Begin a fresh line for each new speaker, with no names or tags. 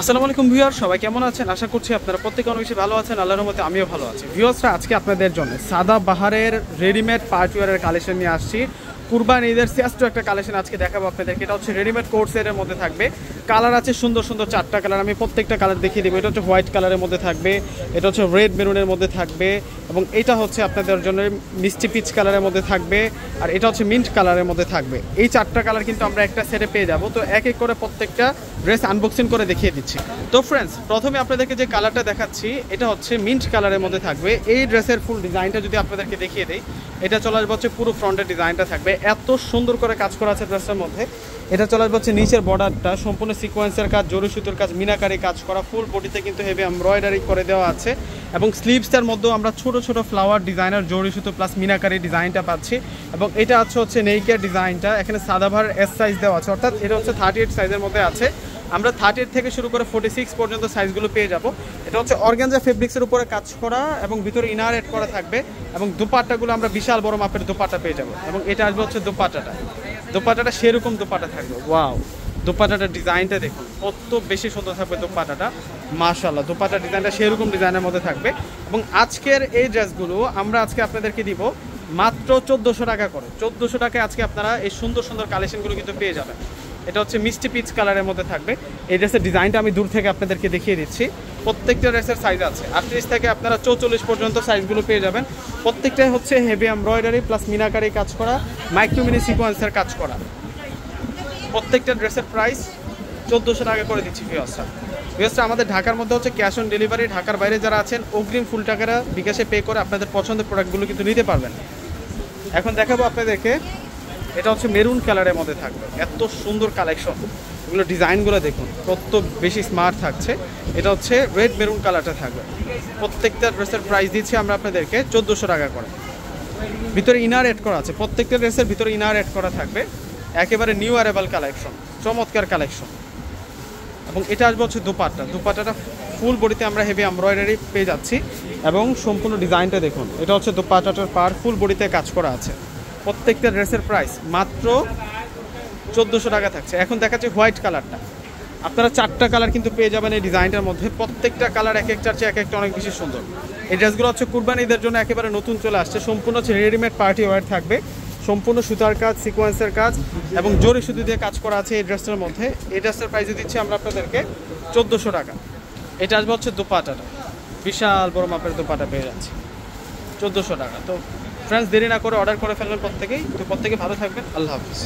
আসসালামু আলাইকুম ভিউয়ার, সবাই কেমন আছেন? আশা করছি আপনারা প্রত্যেকে অনেক বেশি ভালো আছেন। আল্লাহর রহমতে আমিও ভালো আছি। ভিউয়ার্সরা, আজকে আপনাদের জন্য সাদা বাহারের রেডিমেড পার্টিওয়ারের কালেকশন নিয়ে আসছি। কুরবানি ঈদের শ্রেষ্ঠ একটা কালেকশন আজকে দেখাবো আপনাদেরকে। এটা হচ্ছে রেডিমেড কোট সেটের মধ্যে থাকবে। কালার আছে সুন্দর সুন্দর 4টা কালার, আমি প্রত্যেকটা কালার দেখিয়ে দেবো। এটা হচ্ছে হোয়াইট কালারের মধ্যে থাকবে, এটা হচ্ছে রেড মেরুনের মধ্যে থাকবে, এবং এটা হচ্ছে আপনাদের জন্য মিষ্টি পিচ কালারের মধ্যে থাকবে, আর এটা হচ্ছে মিন্ট কালারের মধ্যে থাকবে। এই 4টা কালার কিন্তু আমরা একটা সেটে পেয়ে যাবো। তো এক এক করে প্রত্যেকটা ড্রেস আনবক্সিং করে দেখিয়ে দিচ্ছি। তো ফ্রেন্ডস, প্রথমে আপনাদেরকে যে কালারটা দেখাচ্ছি এটা হচ্ছে মিন্ট কালারের মধ্যে থাকবে। এই ড্রেসের ফুল ডিজাইনটা যদি আপনাদেরকে দেখিয়ে দেই, এটা চলে আসবে হচ্ছে পুরো ফ্রন্টের ডিজাইনটা থাকবে, এত সুন্দর করে কাজ করা আছে ড্রেসের মধ্যে। এটা চলে আসবে হচ্ছে নিচের বর্ডারটা সম্পূর্ণ সিকোয়েন্সের কাজ, জরি সুতোর কাজ, মিনাকারি কাজ করা, ফুল বডিতে কিন্তু হেভি এমব্রয়ডারি করে দেওয়া আছে, এবং স্লিভসটার মধ্যেও আমরা ছোট ছোট ফ্লাওয়ার ডিজাইনার জরি সুতো প্লাস মিনাকারি ডিজাইনটা পাচ্ছি। এবং এটা হচ্ছে নেইকের ডিজাইনটা, এখানে সাদাভার এস সাইজ দেওয়া আছে, অর্থাৎ এটা হচ্ছে 38 সাইজের মধ্যে আছে। আমরা 38 থেকে শুরু করে 46 পর্যন্ত সাইজগুলো পেয়ে যাব। এটা হচ্ছে অর্গানজা ফেব্রিক্সের উপরে কাজ করা, এবং ভিতরে ইনার এড করা থাকবে, এবং দুপাট্টাগুলো আমরা বিশাল বড় মাপের দুপাট্টা পেয়ে যাব। এবং এটা আসবে হচ্ছে দুপাট্টাটা সেরকম দুপাট্টা থাকবে। ওয়াও, দুপাট্টাটার ডিজাইনটা দেখুন কত বেশি সুন্দর থাকবে দুপাট্টাটা, মাশাআল্লাহ। দুপাট্টার ডিজাইনটা সেরকম ডিজাইনের মধ্যে থাকবে। এবং আজকের এই ড্রেসগুলো আমরা আজকে আপনাদেরকে দিব মাত্র 1400 টাকা করে। 1400 টাকায় আজকে আপনারা এই সুন্দর সুন্দর কালেকশনগুলো কিন্তু পেয়ে যাবেন। এটা হচ্ছে মিষ্টি পিচ কালারের মধ্যে থাকবে। এই ড্রেসের ডিজাইনটা আমি দূর থেকে আপনাদেরকে দেখিয়ে দিচ্ছি। প্রত্যেকটা ড্রেসের সাইজ আছে 38 থেকে আপনারা 44 পর্যন্ত সাইজগুলো পেয়ে যাবেন। প্রত্যেকটাই হচ্ছে হেভি এমব্রয়ডারি প্লাস মিনাকারি কাজ করা, মাইক্রো মিনি সিকোয়েন্সের কাজ করা। প্রত্যেকটা ড্রেসের প্রাইস 1400 টাকা করে দিচ্ছি ভিউয়ার্সরা। আমাদের ঢাকার মধ্যে হচ্ছে ক্যাশ অন ডেলিভারি। ঢাকার বাইরে যারা আছেন অগ্রিম ফুল টাকাটা বিকাশে পে করে আপনাদের পছন্দের প্রোডাক্টগুলো কিন্তু নিতে পারবেন। এখন দেখাবো আপনাদেরকে, এটা হচ্ছে মেরুন কালারের মধ্যে থাকবে, এত সুন্দর কালেকশন। এগুলো ডিজাইনগুলো দেখুন কত বেশি স্মার্ট থাকছে। এটা হচ্ছে রেড মেরুন কালারটা থাকবে। প্রত্যেকটা ড্রেসের প্রাইস দিচ্ছি আমরা আপনাদেরকে 1400 টাকা করে। ভিতরে ইনার এড করা আছে, প্রত্যেকটা ড্রেসের ভিতরে ইনার এড করা থাকবে। একেবারে নিউ অ্যারাইভাল কালেকশন, চমৎকার কালেকশন। এবং এটা আসবে হচ্ছে দুপাট্টাটা ফুল বডিতে আমরা হেভি এমব্রয়ডারি পেয়ে যাচ্ছি, এবং সম্পূর্ণ ডিজাইনটা দেখুন। এটা হচ্ছে দুপাট্টাটার পার ফুল বডিতে কাজ করা আছে। প্রত্যেকটা ড্রেসের প্রাইস মাত্র 1400 টাকা থাকছে। এখন দেখাচ্ছে হোয়াইট কালারটা। আপনারা 4টা কালার কিন্তু পেয়ে যাবেন এই ডিজাইনটার মধ্যে। প্রত্যেকটা কালার এক একটার চেয়ে এক একটা অনেক বেশি সুন্দর। এই ড্রেসগুলো হচ্ছে কুরবানি ঈদের জন্য একেবারে নতুন চলে আসছে। সম্পূর্ণ হচ্ছে রেডিমেড পার্টি ওয়্যার থাকবে, সম্পূর্ণ সুতার কাজ, সিকোয়েন্সের কাজ, এবং জরি সুতো দিয়ে কাজ করা আছে এই ড্রেসটার মধ্যে। এই ড্রেসটার প্রাইসে দিচ্ছি আমরা আপনাদেরকে 1400 টাকা। এটা আসবে হচ্ছে দুপাট্টাটা, বিশাল বড় মাপের দুপাট্টা পেয়ে যাচ্ছে 1400 টাকা। তো ফ্রেন্ডস, দেরি না করে অর্ডার করে ফেলবেন প্রত্যেকেই। তো প্রত্যেকে ভালো থাকবেন। আল্লাহ হাফিজ।